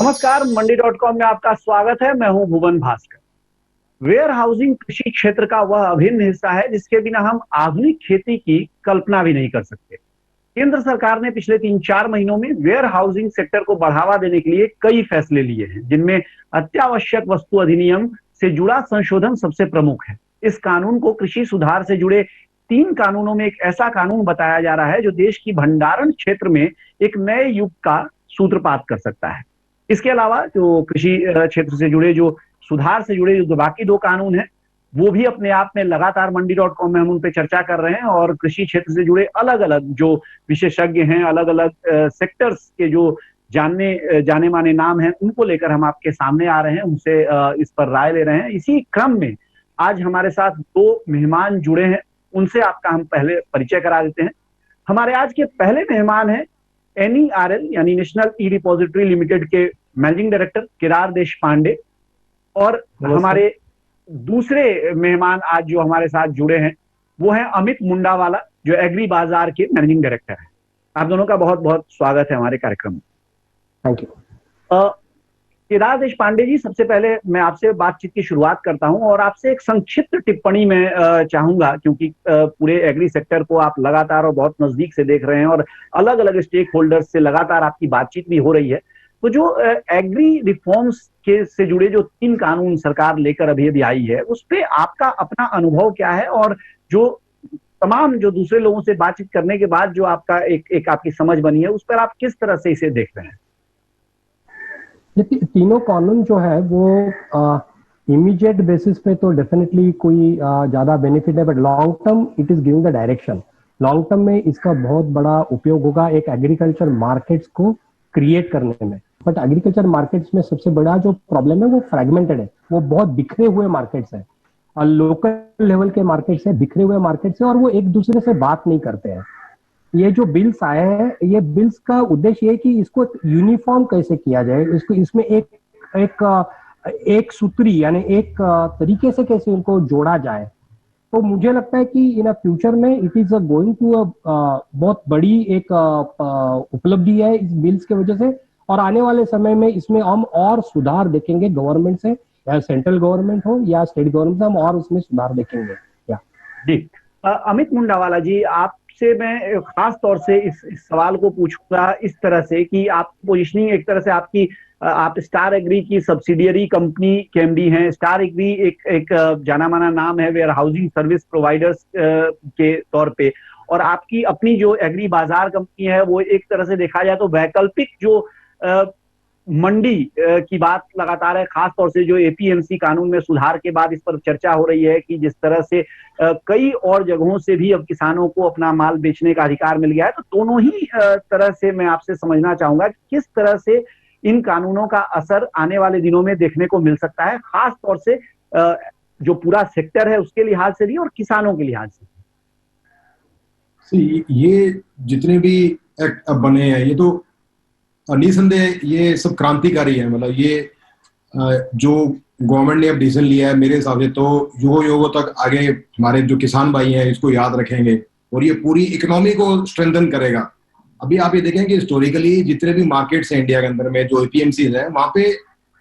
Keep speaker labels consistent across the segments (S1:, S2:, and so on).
S1: नमस्कार, मंडी.com में आपका स्वागत है। मैं हूं भुवन भास्कर। वेयर हाउसिंग कृषि क्षेत्र का वह अभिन्न हिस्सा है जिसके बिना हम आधुनिक खेती की कल्पना भी नहीं कर सकते। केंद्र सरकार ने पिछले 3-4 महीनों में वेयर हाउसिंग सेक्टर को बढ़ावा देने के लिए कई फैसले लिए हैं, जिनमें अत्यावश्यक वस्तु अधिनियम से जुड़ा संशोधन सबसे प्रमुख है। इस कानून को कृषि सुधार से जुड़े 3 कानूनों में एक ऐसा कानून बताया जा रहा है जो देश की भंडारण क्षेत्र में एक नए युग का सूत्रपात कर सकता है। इसके अलावा जो कृषि क्षेत्र से जुड़े, जो सुधार से जुड़े जो बाकी 2 कानून हैं, वो भी अपने आप में लगातार मंडी.com में हम उन पे चर्चा कर रहे हैं और कृषि क्षेत्र से जुड़े अलग-अलग जो विशेषज्ञ हैं, अलग-अलग सेक्टर्स के जो जाने माने नाम हैं, उनको लेकर हम आपके सामने आ रहे हैं, उनसे इस पर राय ले रहे हैं। इसी क्रम में आज हमारे साथ 2 मेहमान जुड़े हैं, उनसे आपका हम पहले परिचय करा देते हैं। हमारे आज के पहले मेहमान हैं NERL यानी नेशनल ई रिपोजिटरी लिमिटेड के मैनेजिंग डायरेक्टर केदार देशपांडे, और हमारे दूसरे मेहमान आज जो हमारे साथ जुड़े हैं वो हैं अमित मुंडावाला, जो एग्री बाजार के मैनेजिंग डायरेक्टर हैं। आप दोनों का बहुत बहुत स्वागत है हमारे कार्यक्रम में।
S2: Thank you.
S1: केदार देशपांडे जी, सबसे पहले मैं आपसे बातचीत की शुरुआत करता हूं और आपसे एक संक्षिप्त टिप्पणी में चाहूंगा, क्योंकि पूरे एग्री सेक्टर को आप लगातार और बहुत नजदीक से देख रहे हैं और अलग अलग स्टेक होल्डर्स से लगातार आपकी बातचीत भी हो रही है। तो जो एग्री रिफॉर्म्स के से जुड़े जो 3 कानून सरकार लेकर अभी आई है, उस पे आपका अपना अनुभव क्या है, और जो तमाम जो दूसरे लोगों से बातचीत करने के बाद जो आपका एक आपकी समझ बनी है, उस पर आप किस तरह से इसे देख रहे हैं?
S2: ये तीनों कानून जो है वो इमीडिएट बेसिस पे तो डेफिनेटली कोई ज्यादा बेनिफिट है, but long term it is giving the direction. Long term में इसका बहुत बड़ा उपयोग होगा एक एग्रीकल्चर मार्केट्स को क्रिएट करने में। बट एग्रीकल्चर मार्केट्स में सबसे बड़ा जो प्रॉब्लम है वो फ्रेगमेंटेड है, वो बहुत बिखरे हुए मार्केट्स है, लोकल लेवल के मार्केट्स है, बिखरे हुए मार्केट्स है, और वो एक दूसरे से बात नहीं करते हैं। ये जो बिल्स आए हैं, ये बिल्स का उद्देश्य है कि इसको यूनिफॉर्म कैसे किया जाए, इसको इसमें एक सूत्री यानी एक तरीके से कैसे उनको जोड़ा जाए। तो मुझे लगता है कि इन फ्यूचर में इट इज गोइंग टू बहुत बड़ी एक उपलब्धि है इस बिल्स के वजह से, और आने वाले समय में इसमें हम और सुधार देखेंगे गवर्नमेंट से, या सेंट्रल गवर्नमेंट हो या स्टेट गवर्नमेंट से, हम और उसमें सुधार देखेंगे। या जी
S1: अमित मुंडावाला जी, आपसे मैं खास तौर से इस सवाल को पूछूंगा इस तरह से कि आप पोजीशनिंग एक तरह से आप स्टार एग्री की सब्सिडियरी कंपनी के एमडी हैं। स्टार एग्री एक जाना माना नाम है वेयर हाउसिंग सर्विस प्रोवाइडर्स के तौर पे, और आपकी अपनी जो एग्री बाजार कंपनी है वो एक तरह से देखा जाए तो वैकल्पिक जो मंडी की बात लगातार है, खास तौर से जो एपीएमसी कानून में सुधार के बाद इस पर चर्चा हो रही है कि जिस तरह से कई और जगहों से भी अब किसानों को अपना माल बेचने का अधिकार मिल गया है। तो दोनों ही तरह से मैं आपसे समझना चाहूंगा कि किस तरह से इन कानूनों का असर आने वाले दिनों में देखने को मिल सकता है, खास तौर से जो पूरा सेक्टर है उसके लिहाज से भी और किसानों के लिहाज से।
S3: ये जितने भी एक्ट अब बने हैं, ये तो निसंदेह ये सब क्रांतिकारी है। मतलब ये जो गवर्नमेंट ने अब डिसीजन लिया है, मेरे हिसाब से तो युगों तक आगे हमारे जो किसान भाई हैं इसको याद रखेंगे, और ये पूरी इकोनॉमी को स्ट्रेंथन करेगा। अभी आप ये देखें कि हिस्टोरिकली जितने भी मार्केट्स हैं इंडिया के अंदर में, जो एपीएमसीज हैं, वहां पे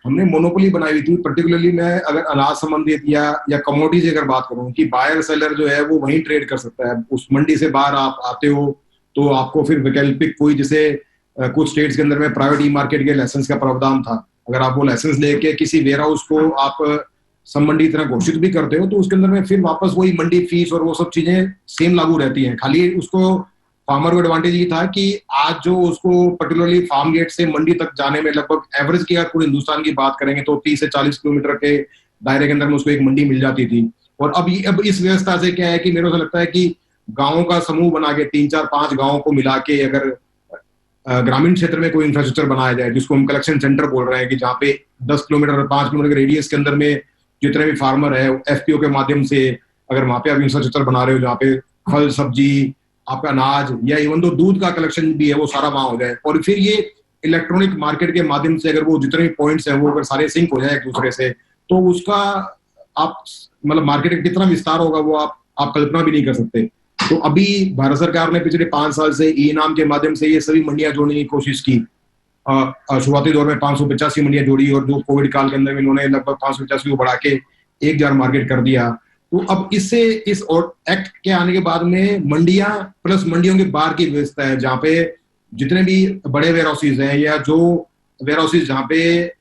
S3: हमने मोनोपोली बनाई हुई थी। पर्टिकुलरली मैं अगर अनाज संबंधित या कमोडिटीज अगर बात करूं कि बायर सेलर जो है वो वहीं ट्रेड कर सकता है। उस मंडी से बाहर आप आते हो तो आपको फिर वैकल्पिक कोई, जैसे कुछ स्टेट्स के अंदर में प्राइवेट ई मार्केट के लाइसेंस का प्रावधान था। अगर आप वो लाइसेंस लेके किसी वेयर हाउस को आप संबंधी तरह घोषित भी करते हो तो उसके अंदर में फिर वापस वही मंडी फीस और वो सब चीजें सेम लागू रहती हैं। खाली उसको फार्मर को एडवांटेज ये था कि आज जो उसको पर्टिकुलरली फार्म गेट से मंडी तक जाने में लगभग एवरेज की अगर पूरे हिंदुस्तान की बात करेंगे तो 30 से 40 किलोमीटर के दायरे के अंदर में उसको एक मंडी मिल जाती थी। और अब इस व्यवस्था से क्या है कि मेरे को लगता है कि गाँवों का समूह बना के 3-4-5 गाँवों को मिला के अगर ग्रामीण क्षेत्र में कोई इंफ्रास्ट्रक्चर बनाया जाए, जिसको हम कलेक्शन सेंटर बोल रहे हैं, कि जहाँ पे 10 किलोमीटर और 5 किलोमीटर के रेडियस के अंदर में जितने भी फार्मर है एफपीओ के माध्यम से अगर वहां पे आप इंफ्रास्ट्रक्चर बना रहे हो, जहाँ पे फल सब्जी, आपका अनाज या इवन तो दूध का कलेक्शन भी है वो सारा वहां हो जाए, और फिर ये इलेक्ट्रॉनिक मार्केट के माध्यम से अगर वो जितने भी पॉइंट्स हैं वो अगर सारे सिंक हो जाए एक दूसरे से, तो उसका आप मतलब मार्केट का कितना विस्तार होगा वो आप कल्पना भी नहीं कर सकते। तो अभी भारत सरकार ने पिछले 5 साल से ई नाम के माध्यम से ये सभी मंडियां जोड़ने की कोशिश की, शुरुआती दौर में 585 मंडियां जोड़ी और जो कोविड काल के अंदर इन्होंने लगभग 585 को बढ़ा के 1,000 मार्केट कर दिया। तो अब इस एक्ट के आने के बाद में मंडियां प्लस मंडियों के बाहर की व्यवस्था है, जहाँ पे जितने भी बड़े वेयर हाउसेज हैं या जो वेयर हाउसेज जहाँ पे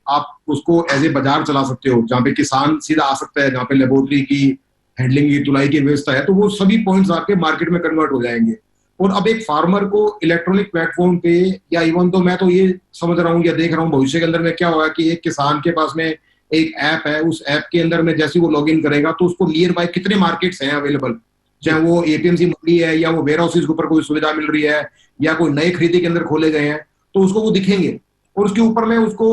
S3: आप उसको एज ए बाजार चला सकते हो, जहाँ पे किसान सीधा आ सकता है, जहाँ पे लेबोरेटरी की हैंडलिंग की तुलाई की व्यवस्था है, तो वो सभी पॉइंट्स आपके मार्केट में कन्वर्ट हो जाएंगे। और अब एक फार्मर को इलेक्ट्रॉनिक प्लेटफॉर्म पे या इवन तो मैं तो ये समझ रहा हूँ या देख रहा हूँ भविष्य के अंदर में क्या होगा कि एक किसान के पास में एक ऐप है, उस ऐप के अंदर में जैसे वो लॉग इन करेगा तो उसको नियर बाय कितने मार्केट्स हैं अवेलेबल, चाहे वो एपीएमसी मंडी है या वो वेयर हाउसेज के ऊपर कोई सुविधा मिल रही है या कोई नए खरीदी के अंदर खोले गए हैं, तो उसको वो दिखेंगे और उसके ऊपर में उसको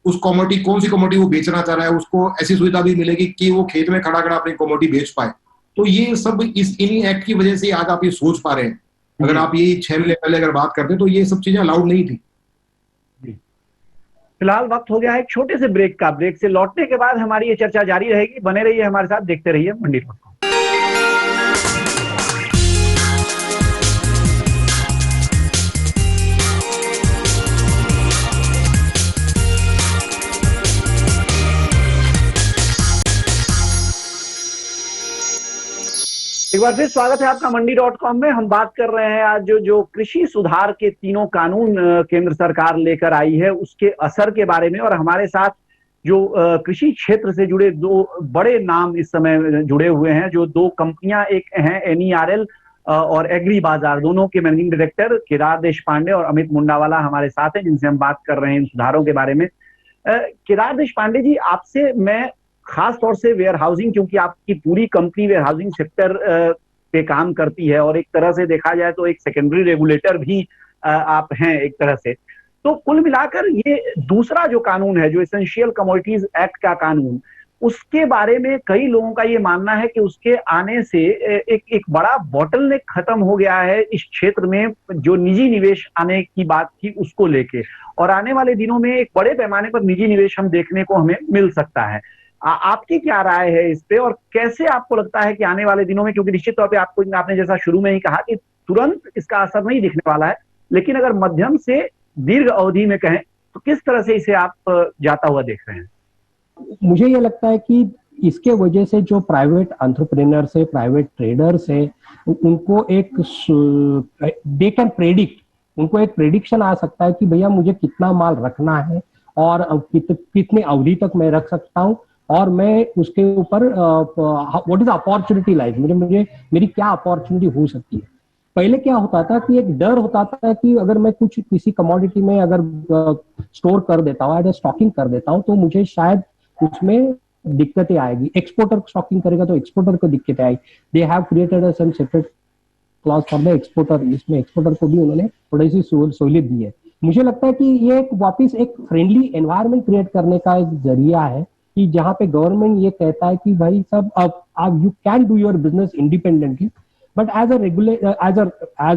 S3: उस कमोडिटी कौन सी कमोडिटी वो बेचना चाह रहा है उसको ऐसी सुविधा भी मिलेगी कि वो खेत में खड़ा खड़ा अपनी कमोडिटी बेच पाए। तो ये सब इन्हीं एक्ट की वजह से आज आप ये सोच पा रहे हैं। अगर आप ये 6 महीने पहले अगर बात करते तो ये सब चीजें अलाउड नहीं थी।
S1: फिलहाल वक्त हो गया है एक छोटे से ब्रेक का। ब्रेक से लौटने के बाद हमारी ये चर्चा जारी रहेगी। बने रहिए हमारे साथ, देखते रहिए मंडी.com। एक बार फिर स्वागत है आपका मंडी.com में। हम बात कर रहे हैं आज जो कृषि सुधार के तीनों कानून केंद्र सरकार लेकर आई है उसके असर के बारे में। और हमारे साथ जो कृषि क्षेत्र से जुड़े दो बड़े नाम इस समय जुड़े हुए हैं, जो दो कंपनियां एक हैं NERL और एग्री बाजार, दोनों के मैनेजिंग डायरेक्टर केदार देशपांडे और अमित मुंडावाला हमारे साथ हैं, जिनसे हम बात कर रहे हैं इन सुधारों के बारे में। केदार देशपांडे जी, आपसे मैं खास तौर से वेयर हाउसिंग, क्योंकि आपकी पूरी कंपनी वेयर हाउसिंग सेक्टर पे काम करती है और एक तरह से देखा जाए तो एक सेकेंडरी रेगुलेटर भी आप हैं एक तरह से, तो कुल मिलाकर ये दूसरा जो कानून है, जो एसेंशियल कमोडिटीज एक्ट का कानून, उसके बारे में कई लोगों का ये मानना है कि उसके आने से एक बड़ा बॉटलनेक खत्म हो गया है इस क्षेत्र में, जो निजी निवेश आने की बात थी उसको लेके। और आने वाले दिनों में एक बड़े पैमाने पर निजी निवेश हम देखने को हमें मिल सकता है। आपकी क्या राय है इस पे, और कैसे आपको लगता है कि आने वाले दिनों में, क्योंकि निश्चित तौर पे आपने जैसा शुरू में ही कहा कि तुरंत इसका असर नहीं दिखने वाला है, लेकिन अगर मध्यम से दीर्घ अवधि में कहें तो किस तरह से इसे आप जाता हुआ देख रहे हैं?
S2: मुझे ये लगता है कि इसके वजह से जो प्राइवेट एंटरप्रेन्योर्स है, प्राइवेट ट्रेडर्स है, उनको दे कैन प्रेडिक्ट, उनको एक प्रेडिक्शन आ सकता है कि भैया मुझे कितना माल रखना है और कितने अवधि तक मैं रख सकता हूँ, और मैं उसके ऊपर व्हाट इज अपॉर्चुनिटी लाइक, मुझे मेरी क्या अपॉर्चुनिटी हो सकती है। पहले क्या होता था कि एक डर होता था कि अगर मैं कुछ किसी कमोडिटी में अगर स्टोर कर देता हूँ, अगर स्टॉकिंग कर देता हूँ, तो मुझे शायद उसमें दिक्कतें आएगी। एक्सपोर्टर स्टॉकिंग करेगा तो एक्सपोर्टर को दिक्कतें आएगी। They have created a some separate clause for the exporter, इसमें एक्सपोर्टर को भी उन्होंने थोड़ी सी सहूलियत दी है। मुझे लगता है कि ये एक वापस एक फ्रेंडली एनवायरनमेंट क्रिएट करने का एक जरिया है कि जहां पे गवर्नमेंट ये कहता है कि भाई सब अब you can do your business independently, but as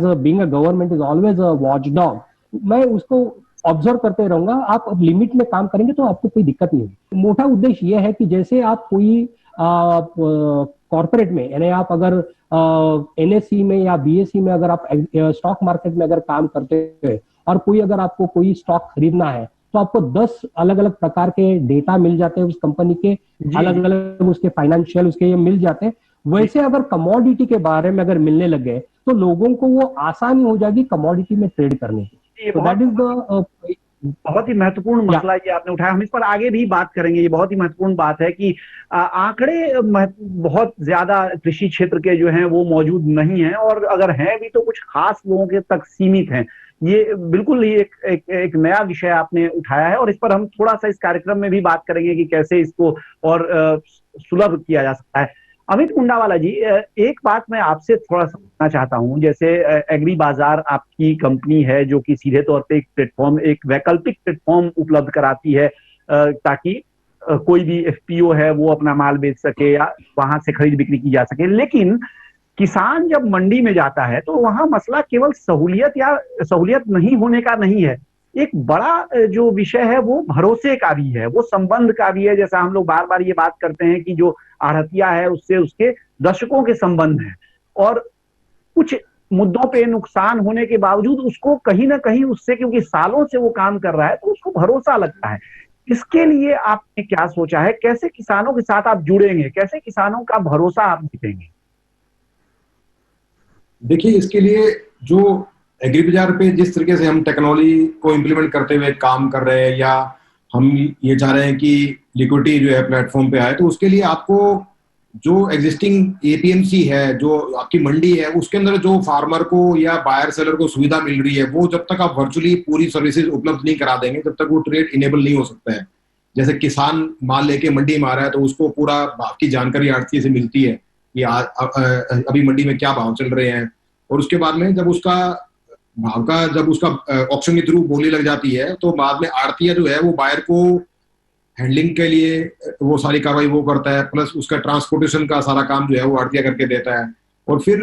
S2: a being a government is always a watchdog, मैं उसको ऑब्जर्व करते रहूंगा। आप लिमिट में काम करेंगे तो आपको कोई दिक्कत नहीं होगी। मोटा उद्देश्य ये है कि जैसे आप कोई कॉर्पोरेट में, यानी आप अगर NSE में या BSE में अगर आप स्टॉक मार्केट में अगर काम करते हैं और कोई अगर आपको कोई स्टॉक खरीदना है तो आपको 10 अलग अलग प्रकार के डेटा मिल जाते हैं उस कंपनी के, अलग अलग उसके फाइनेंशियल उसके ये मिल जाते हैं। वैसे अगर कमोडिटी के बारे में अगर मिलने लग गए तो लोगों को वो आसानी हो जाएगी कमोडिटी में ट्रेड करने की। तो दैट इज द
S1: बहुत ही महत्वपूर्ण मसला ये आपने उठाया। हम इस पर आगे भी बात करेंगे। ये बहुत ही महत्वपूर्ण बात है कि आंकड़े बहुत ज्यादा कृषि क्षेत्र के जो हैं वो मौजूद नहीं हैं, और अगर हैं भी तो कुछ खास लोगों के तक सीमित हैं। ये बिल्कुल ही एक नया विषय आपने उठाया है, और इस पर हम थोड़ा सा इस कार्यक्रम में भी बात करेंगे कि कैसे इसको और सुलभ किया जा सकता है। अमित मुंडावाला जी, एक बात मैं आपसे थोड़ा समझना चाहता हूं। जैसे एग्री बाजार आपकी कंपनी है जो कि सीधे तौर पे एक प्लेटफॉर्म, एक वैकल्पिक प्लेटफॉर्म उपलब्ध कराती है ताकि कोई भी FPO है वो अपना माल बेच सके या वहां से खरीद बिक्री की जा सके। लेकिन किसान जब मंडी में जाता है तो वहां मसला केवल सहूलियत नहीं होने का नहीं है, एक बड़ा जो विषय है वो भरोसे का भी है, वो संबंध का भी है। जैसा हम लोग बार बार ये बात करते हैं कि जो आढ़तिया है उससे उसके दर्शकों के संबंध हैं, और कुछ मुद्दों पे नुकसान होने के बावजूद उसको कहीं ना कहीं उससे, क्योंकि सालों से वो काम कर रहा है, तो उसको भरोसा लगता है। इसके लिए आपने क्या सोचा है? कैसे किसानों के साथ आप जुड़ेंगे? कैसे किसानों का भरोसा आप जीतेंगे?
S3: देखिए, इसके लिए जो एग्री बाजार पे जिस तरीके से हम टेक्नोलॉजी को इम्प्लीमेंट करते हुए काम कर रहे हैं, या हम ये चाह रहे हैं कि लिक्विडिटी जो है प्लेटफॉर्म पे आए, तो उसके लिए आपको जो एग्जिस्टिंग एपीएमसी है, जो आपकी मंडी है, उसके अंदर जो फार्मर को या बायर सेलर को सुविधा मिल रही है, वो जब तक आप वर्चुअली पूरी सर्विसेज उपलब्ध नहीं करा देंगे, जब तक वो ट्रेड इनेबल नहीं हो सकता है। जैसे किसान माल लेके मंडी में आ रहा है, तो उसको पूरा भाव की जानकारी आड़ती से मिलती है कि अभी मंडी में क्या भाव चल रहे हैं, और उसके बाद में जब उसका भाव का जब उसका ऑक्शन के थ्रू बोली लग जाती है, तो बाद में आड़तिया जो है वो बायर को हैंडलिंग के लिए वो सारी कार्रवाई वो करता है, प्लस उसका ट्रांसपोर्टेशन का सारा काम जो है वो आड़तिया करके देता है, और फिर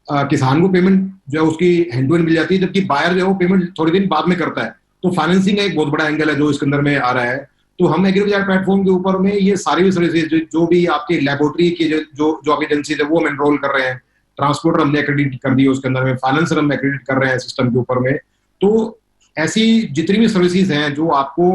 S3: किसान को पेमेंट जो है उसकी हैंड टू हैंड मिल जाती है, जबकि बायर जो है वो पेमेंट थोड़ी दिन बाद में करता है। तो फाइनेंसिंग का एक बहुत बड़ा एंगल है जो इसके अंदर में आ रहा है। तो हम एग्री बाजार प्लेटफॉर्म के ऊपर में ये सारी भी सर्विसेज जो भी आपकी लेबोरेटरी की जो आप एजेंसी है वो हम एनरोल कर रहे हैं, ट्रांसपोर्टर हमने एक्रेडिट कर दी है उसके अंदर में, फाइनेंसर हम एक्रेडिट कर रहे हैं सिस्टम के ऊपर में। तो ऐसी जितनी भी सर्विसेज हैं जो आपको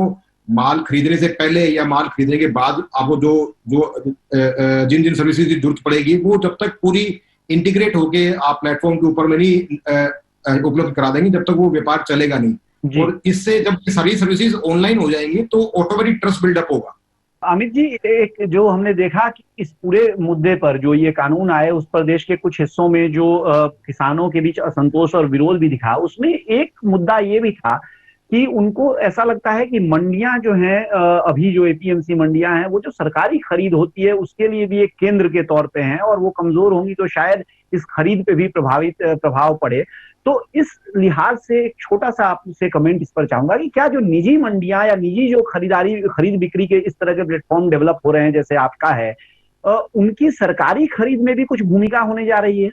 S3: माल खरीदने से पहले या माल खरीदने के बाद आपको जो जो जिन जिन सर्विसेज की जरूरत पड़ेगी, वो जब तक पूरी इंटीग्रेट होके आप प्लेटफॉर्म के ऊपर में नहीं उपलब्ध करा देंगे, जब तक वो व्यापार चलेगा नहीं। और इससे जब सारी सर्विसेज ऑनलाइन हो जाएंगी तो ऑटोमेटिक ट्रस्ट बिल्डअप होगा।
S1: अमित जी, एक जो हमने देखा कि इस पूरे मुद्दे पर जो ये कानून आए, उस पर देश के कुछ हिस्सों में जो किसानों के बीच असंतोष और विरोध भी दिखा, उसमें एक मुद्दा ये भी था कि उनको ऐसा लगता है कि मंडियां जो हैं, अभी जो एपीएमसी मंडियां हैं, वो जो सरकारी खरीद होती है उसके लिए भी एक केंद्र के तौर पे हैं, और वो कमजोर होंगी तो शायद इस खरीद पे भी प्रभाव पड़े। तो इस लिहाज से एक छोटा सा आपसे कमेंट इस पर चाहूंगा कि क्या जो निजी मंडियां या निजी जो खरीद बिक्री के इस तरह के प्लेटफॉर्म डेवलप हो रहे हैं जैसे आपका है, उनकी सरकारी खरीद में भी कुछ भूमिका होने जा रही है?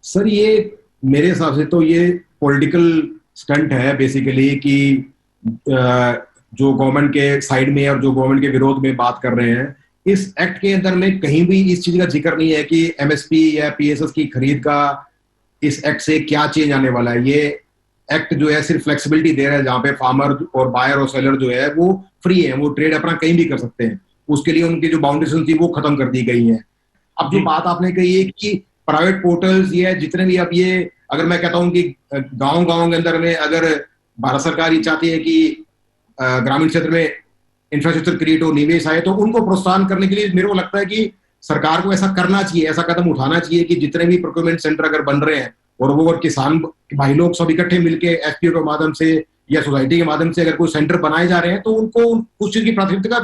S3: सर, ये मेरे हिसाब से तो ये पॉलिटिकल स्टंट है बेसिकली, कि जो गवर्नमेंट के साइड में और जो गवर्नमेंट के विरोध में बात कर रहे हैं, इस एक्ट के अंदर में कहीं भी इस चीज का जिक्र नहीं है कि एमएसपी या पीएसएस की खरीद का इस एक्ट से क्या चेंज आने वाला है। ये एक्ट जो है सिर्फ फ्लेक्सिबिलिटी दे रहा है, जहां पे फार्मर और बायर और सेलर जो है वो फ्री है, वो ट्रेड अपना कहीं भी कर सकते हैं। उसके लिए उनकी जो बाउंडेशन थी वो खत्म कर दी गई है। अब जो बात आपने कही है कि प्राइवेट पोर्टल्स ये जितने भी, अब ये अगर मैं कहता हूं कि गांव के अंदर में अगर भारत सरकार ये चाहती है कि ग्रामीण क्षेत्र में इंफ्रास्ट्रक्चर क्रिएट हो, निवेश आए, तो उनको प्रोत्साहन करने के लिए मेरे को लगता है कि सरकार को ऐसा करना चाहिए, ऐसा कदम उठाना चाहिए कि जितने भी प्रोक्योरमेंट सेंटर अगर बन रहे हैं और वो अगर किसान भाई लोग सब इकट्ठे मिलके एफपीओ के माध्यम से या सोसाइटी के माध्यम से अगर कोई सेंटर बनाए जा रहे हैं, तो उनको उस चीज की प्राथमिकता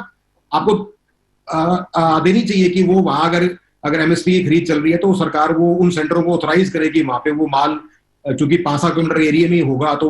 S3: आपको देनी चाहिए कि वो वहां अगर एमएसपी की खरीद चल रही है तो सरकार वो उन सेंटरों को ऑथराइज करेगी, वहां पे वो माल चूंकि 500 किलोमीटर एरिया में होगा तो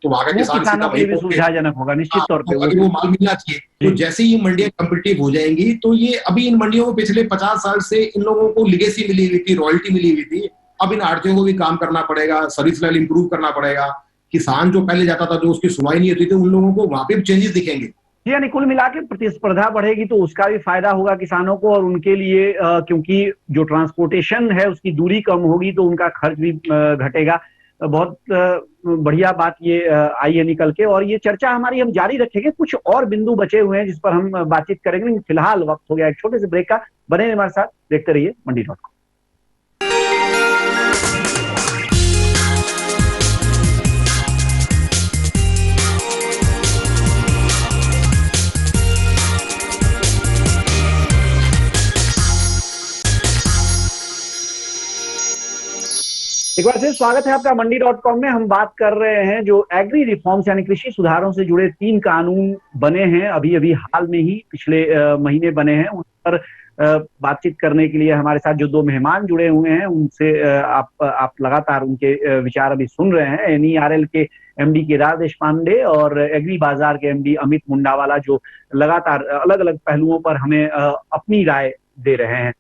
S3: वहां का किसानों
S1: के लिए सुविधाजनक होगा निश्चित तौर पे,
S3: वो माल मिलना चाहिए। तो जैसे ही मंडियां कम्पिटिटिव हो जाएंगी, तो ये अभी इन मंडियों को पिछले 50 साल से इन लोगों को लिगेसी मिली हुई थी, रॉयल्टी मिली हुई थी। अब इन आड़तियों को भी काम करना पड़ेगा, सर्विस लेवल इंप्रूव करना पड़ेगा। किसान जो पहले जाता था, जो उसकी सुनवाई नहीं होती थी, उन लोगों को वहां पे भी चेंजेस दिखेंगे।
S1: यानी कुल मिला के प्रतिस्पर्धा बढ़ेगी तो उसका भी फायदा होगा किसानों को, और उनके लिए क्योंकि जो ट्रांसपोर्टेशन है उसकी दूरी कम होगी तो उनका खर्च भी घटेगा। बहुत बढ़िया बात ये आई है निकल के, और ये चर्चा हमारी हम जारी रखेंगे। कुछ और बिंदु बचे हुए हैं जिस पर हम बातचीत करेंगे। फिलहाल वक्त हो गया एक छोटे से ब्रेक का। बने हमारे साथ, देखते रहिए मंडी.com। एक बार फिर स्वागत है आपका मंडी.com में। हम बात कर रहे हैं जो एग्री रिफॉर्म्स यानी कृषि सुधारों से जुड़े 3 कानून बने हैं, अभी हाल में ही पिछले महीने बने हैं। उन पर बातचीत करने के लिए हमारे साथ जो 2 मेहमान जुड़े हुए हैं, उनसे आप लगातार उनके विचार अभी सुन रहे हैं। एनईआरएल के एमडी केदार देशपांडे और एग्री बाजार के एमडी अमित मुंडावाला, जो लगातार अलग अलग पहलुओं पर हमें अपनी राय दे रहे हैं।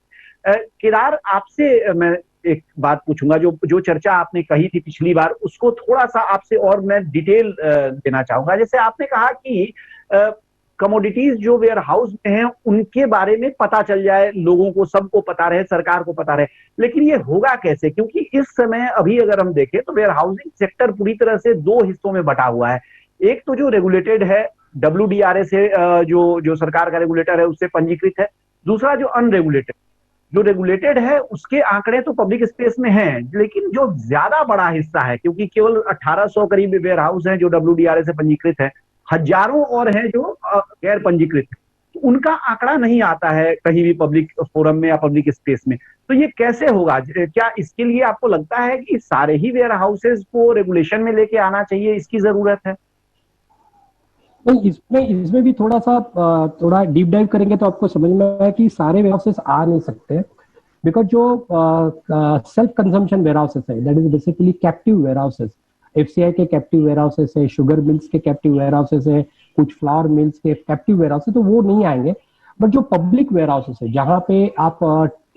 S1: केदार, आपसे मैं एक बात पूछूंगा। जो चर्चा आपने कही थी पिछली बार, उसको थोड़ा सा आपसे और मैं डिटेल देना चाहूंगा। जैसे आपने कहा कि कमोडिटीज जो वेयर हाउस में हैं उनके बारे में पता चल जाए, लोगों को, सबको पता रहे, सरकार को पता रहे। लेकिन ये होगा कैसे? क्योंकि इस समय अभी अगर हम देखें तो वेयर हाउसिंग सेक्टर पूरी तरह से दो हिस्सों में बटा हुआ है। एक तो जो रेगुलेटेड है, WDRA से जो सरकार का रेगुलेटर है उससे पंजीकृत है। दूसरा जो अनरेगुलेटेड, जो रेगुलेटेड है उसके आंकड़े तो पब्लिक स्पेस में हैं, लेकिन जो ज्यादा बड़ा हिस्सा है, क्योंकि केवल 1800 करीब वेयर हाउस हैं जो WDRA से पंजीकृत है, हजारों और हैं जो गैर पंजीकृत है, तो उनका आंकड़ा नहीं आता है कहीं भी पब्लिक फोरम में या पब्लिक स्पेस में। तो ये कैसे होगा? क्या इसके लिए आपको लगता है कि सारे ही वेयर हाउसेज को रेगुलेशन में लेके आना चाहिए, इसकी जरूरत है?
S2: नहीं, इसमें भी थोड़ा डीप डाइव करेंगे तो आपको समझ में आएगा कि सारे वेयरहाउसेस आ नहीं सकते, बिकॉज जो सेल्फ कंजम्पशन वेयरहाउसेस है, that is basically captive warehouses, FCI के कैप्टिव वेयरहाउसेस है, शुगर मिल्स के कैप्टिव वेयरहाउसेस है, कुछ फ्लावर मिल्स के कैप्टिव वेयरहाउसेस, तो वो नहीं आएंगे। बट जो पब्लिक वेयरहाउसेस है, जहाँ पे आप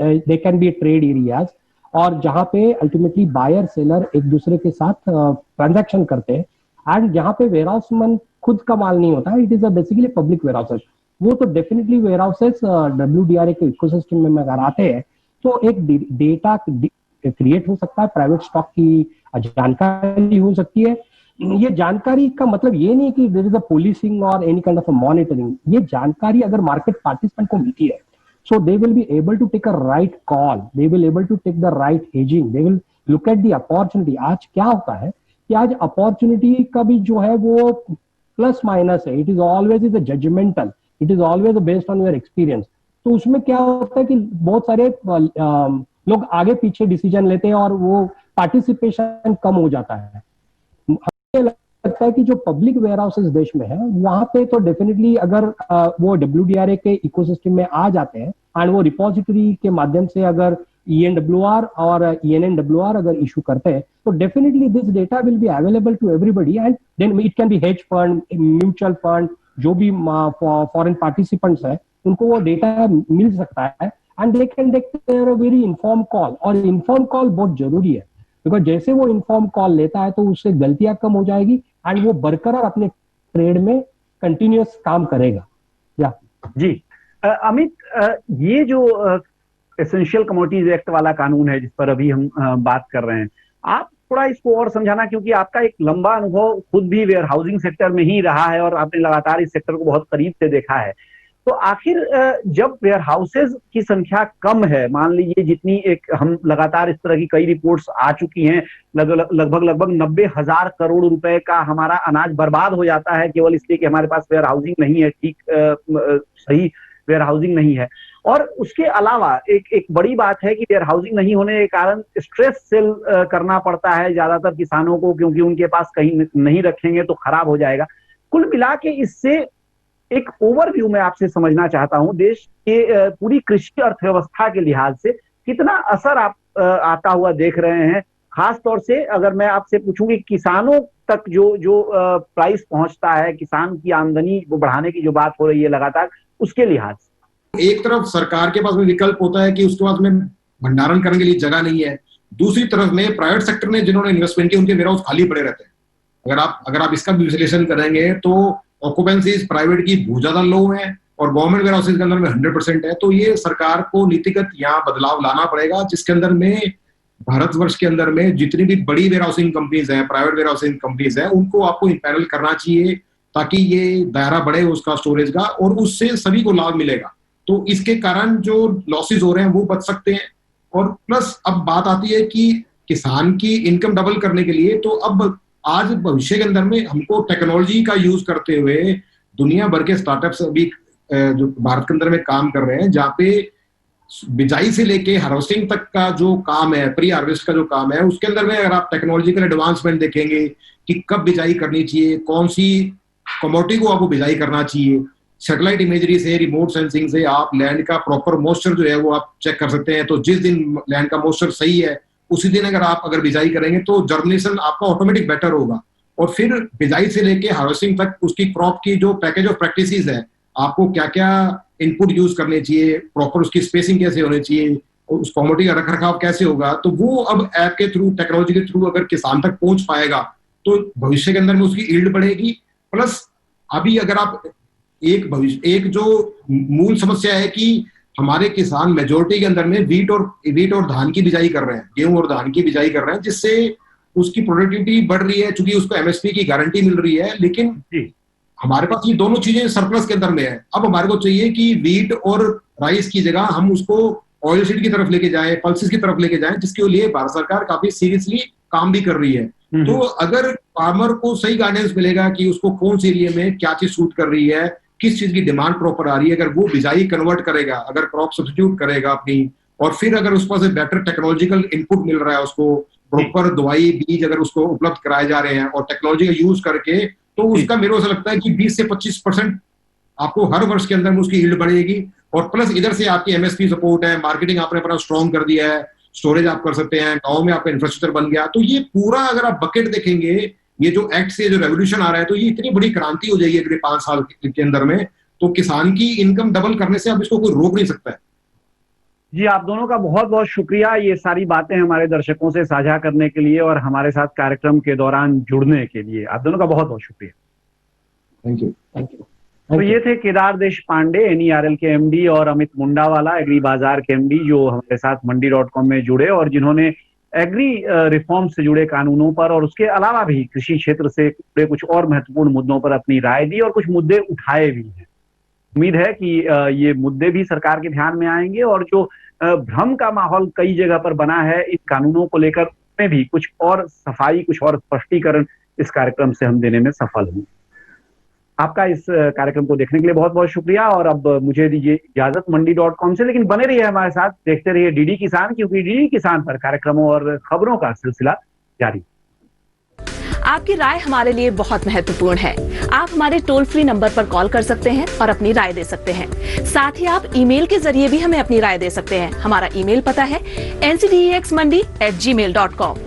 S2: they can be trade areas, और जहाँ पे अल्टीमेटली बायर सेलर एक दूसरे के साथ ट्रांजैक्शन करते हैं, एंड जहाँ पे वेयरहाउसमैन खुद का माल नहीं होता है, it is basically public warehouses, वो तो डेफिनेटली वेयरहाउसेस WDRA के इकोसिस्टम में अगर आते हैं तो एक डेटा क्रिएट हो सकता है, प्राइवेट स्टॉक की जानकारी हो सकती है। ये जानकारी का मतलब ये नहीं कि देयर इज अ पोलिसिंग और any kind of a monitoring. ये जानकारी अगर मार्केट पार्टिसिपेंट को मिलती है, so they will be able to take a right call, they will able to take the right hedging, they will look at the opportunity। आज क्या होता है कि आज अपॉर्चुनिटी का भी जो है वो प्लस माइनस है, it is always is judgmental, it is always based on your experience. तो उसमें क्या होता है कि बहुत सारे लोग आगे पीछे डिसीजन लेते हैं और वो पार्टिसिपेशन कम हो जाता है। मुझे लगता है कि जो पब्लिक वेयरहाउसेस देश में है, वहां पे तो डेफिनेटली अगर वो WDRA के इकोसिस्टम में आ जाते हैं एंड वो रिपोजिटरी के माध्यम से अगर ENWR और ENNWR अगर इशू करते हैं, तो definitely this data will be available to everybody, and then it can be hedge fund, mutual fund, जो भी फॉरेन पार्टिसिपेंट्स है उनको वो डेटा मिल सकता है, and they can take a very inform call. और इन्फॉर्म कॉल बहुत जरूरी है, बिकॉज जैसे वो इन्फॉर्म कॉल लेता है तो उससे गलतियां कम हो जाएगी एंड वो बरकरार अपने ट्रेड में कंटिन्यूअस काम करेगा। या
S1: जी अमित, ये जो एसेंशियल कमोडिटीज एक्ट वाला कानून है जिस पर अभी हम बात कर रहे हैं, आप थोड़ा इसको और समझाना, क्योंकि आपका एक लंबा अनुभव खुद भी वेयर हाउसिंग सेक्टर में ही रहा है और आपने लगातार इस सेक्टर को बहुत करीब से देखा है। तो आखिर जब वेयर हाउसेज की संख्या कम है, मान लीजिए जितनी एक हम लगातार इस तरह की कई रिपोर्ट्स आ चुकी हैं, लगभग 90,000 करोड़ रुपए का हमारा अनाज बर्बाद हो जाता है केवल इसलिए कि हमारे पास वेयर हाउसिंग नहीं है, ठीक सही वेयर हाउसिंग नहीं है। और उसके अलावा एक बड़ी बात है कि वेयर हाउसिंग नहीं होने के कारण स्ट्रेस सेल करना पड़ता है ज्यादातर किसानों को, क्योंकि उनके पास कहीं नहीं रखेंगे तो खराब हो जाएगा। कुल मिला के इससे एक ओवरव्यू में आपसे समझना चाहता हूं, देश के पूरी कृषि अर्थव्यवस्था के लिहाज से कितना असर आप आता हुआ देख रहे हैं, खास तौर से अगर मैं आपसे पूछूं कि किसानों तक जो प्राइस पहुंचता है, किसान की आमदनी को बढ़ाने की जो बात हो रही है लगातार, उसके लिहाज से।
S3: एक तरफ सरकार के पास में विकल्प होता है कि उसके पास में भंडारण करने के लिए जगह नहीं है, दूसरी तरफ में प्राइवेट सेक्टर ने जिन्होंने इन्वेस्टमेंट की उनके वेयरहाउस खाली पड़े रहते हैं। अगर आप इसका भी विश्लेषण करेंगे तो ऑक्यूपेंसीज प्राइवेट की बहुत ज्यादा लो है और गवर्नमेंट वेयरहाउसेज के अंदर में 100% है। तो ये सरकार को नीतिगत यहाँ बदलाव लाना पड़ेगा, जिसके अंदर में भारतवर्ष के अंदर में जितनी भी बड़ी वेयरहाउसिंग कंपनीज हैं, प्राइवेट वेयरहाउसिंग कंपनीज हैं, उनको आपको इंपैनल करना चाहिए ताकि ये दायरा बढ़े उसका स्टोरेज का, और उससे सभी को लाभ मिलेगा। तो इसके कारण जो लॉसेज हो रहे हैं वो बच सकते हैं। और प्लस अब बात आती है कि किसान की इनकम डबल करने के लिए, तो अब आज भविष्य के अंदर में हमको टेक्नोलॉजी का यूज करते हुए दुनिया भर के स्टार्टअप्स अभी जो भारत के अंदर में काम कर रहे हैं, जहाँ पे बिजाई से लेके हार्वेस्टिंग तक का जो काम है, प्री हार्वेस्ट का जो काम है, उसके अंदर में अगर आप टेक्नोलॉजिकल एडवांसमेंट देखेंगे कि कब बिजाई करनी चाहिए, कौन सी कमोडिटी को आपको बिजाई करना चाहिए, सैटेलाइट इमेजरी से, रिमोट सेंसिंग से आप लैंड का प्रॉपर मॉइस्चर जो है वो आप चेक कर सकते हैं। तो जिस दिन लैंड का मॉइस्चर सही है उसी दिन अगर बिजाई करेंगे तो जर्मिनेशन आपका ऑटोमेटिक बेटर होगा। और फिर बिजाई से लेके हार्वेस्टिंग तक उसकी क्रॉप की जो पैकेज ऑफ प्रैक्टिसेस है, आपको क्या क्या इनपुट यूज करने चाहिए, प्रॉपर उसकी स्पेसिंग कैसे होनी चाहिए, उस कमोडिटी का रखरखाव कैसे होगा, तो वो अब ऐप के थ्रू, टेक्नोलॉजी के थ्रू अगर किसान तक पहुंच पाएगा तो भविष्य के अंदर में उसकी यील्ड बढ़ेगी। प्लस अभी अगर आप एक जो मूल समस्या है कि हमारे किसान मेजोरिटी के अंदर में वीट और धान की बिजाई कर रहे हैं, गेहूं और धान की बिजाई कर रहे हैं, जिससे उसकी प्रोडक्टिविटी बढ़ रही है, चूंकि उसको एमएसपी की गारंटी मिल रही है। लेकिन हमारे पास ये दोनों चीजें सरप्लस के अंदर में है। अब हमारे को चाहिए कि वीट और राइस की जगह हम उसको ऑयल सीड की तरफ लेके जाएं, पल्सेस की तरफ लेके जाएं, जिसके लिए भारत सरकार काफी सीरियसली काम भी कर रही है। तो अगर फार्मर को सही गाइडेंस मिलेगा कि उसको कौन से एरिया में क्या चीज सूट कर रही है, किस चीज की डिमांड प्रॉपर आ रही है, अगर वो बिजाई कन्वर्ट करेगा, अगर क्रॉप सब्स्टिट्यूट करेगा अपनी, और फिर अगर उस पास बेटर टेक्नोलॉजिकल इनपुट मिल रहा है, उसको प्रॉपर दवाई बीज अगर उसको उपलब्ध कराए जा रहे हैं और टेक्नोलॉजी का यूज करके, तो उसका मेरे को ऐसा लगता है कि 20 से 25% आपको हर वर्ष के अंदर में उसकी यील्ड बढ़ेगी। और प्लस इधर से आपकी एमएसपी सपोर्ट है, मार्केटिंग आपने अपना स्ट्रॉन्ग कर दिया है, स्टोरेज आप कर सकते हैं, गांव में आपका इंफ्रास्ट्रक्चर बन गया। तो ये पूरा अगर आप बकेट देखेंगे, ये जो एक्ट से जो रेवोल्यूशन आ रहा है, तो ये इतनी बड़ी क्रांति हो जाएगी अगले 5 साल के अंदर में। तो किसान की इनकम डबल करने से अब इसको कोई रोक नहीं सकता है।
S1: जी, आप दोनों का बहुत बहुत शुक्रिया ये सारी बातें हमारे दर्शकों से साझा करने के लिए और हमारे साथ कार्यक्रम के दौरान जुड़ने के लिए। आप दोनों का बहुत बहुत शुक्रिया।
S3: Thank you.
S2: Thank you.
S1: तो ये थे केदार देशपांडे, NERL के MD, और अमित मुंडावाला, एग्री बाजार के MD, जो हमारे साथ मंडी.com में जुड़े और जिन्होंने एग्री रिफॉर्म से जुड़े कानूनों पर और उसके अलावा भी कृषि क्षेत्र से जुड़े कुछ और महत्वपूर्ण मुद्दों पर अपनी राय दी और कुछ मुद्दे उठाए भी हैं। उम्मीद है कि ये मुद्दे भी सरकार के ध्यान में आएंगे और जो भ्रम का माहौल कई जगह पर बना है इस कानूनों को लेकर, उसमें भी कुछ और सफाई, कुछ और स्पष्टीकरण इस कार्यक्रम से हम देने में सफल होंगे। आपका इस कार्यक्रम को देखने के लिए बहुत बहुत शुक्रिया और अब मुझे दीजिए इजाजत मंडी.com से, लेकिन बने रहिए हमारे साथ, देखते रहिए डीडी किसान, क्योंकि डीडी किसान पर कार्यक्रमों और खबरों का सिलसिला जारी।
S4: आपकी राय हमारे लिए बहुत महत्वपूर्ण है। आप हमारे टोल फ्री नंबर पर कॉल कर सकते हैं और अपनी राय दे सकते हैं। साथ ही आप ईमेल के जरिए भी हमें अपनी राय दे सकते हैं। हमारा ईमेल पता है ncdexmandi@gmail.com।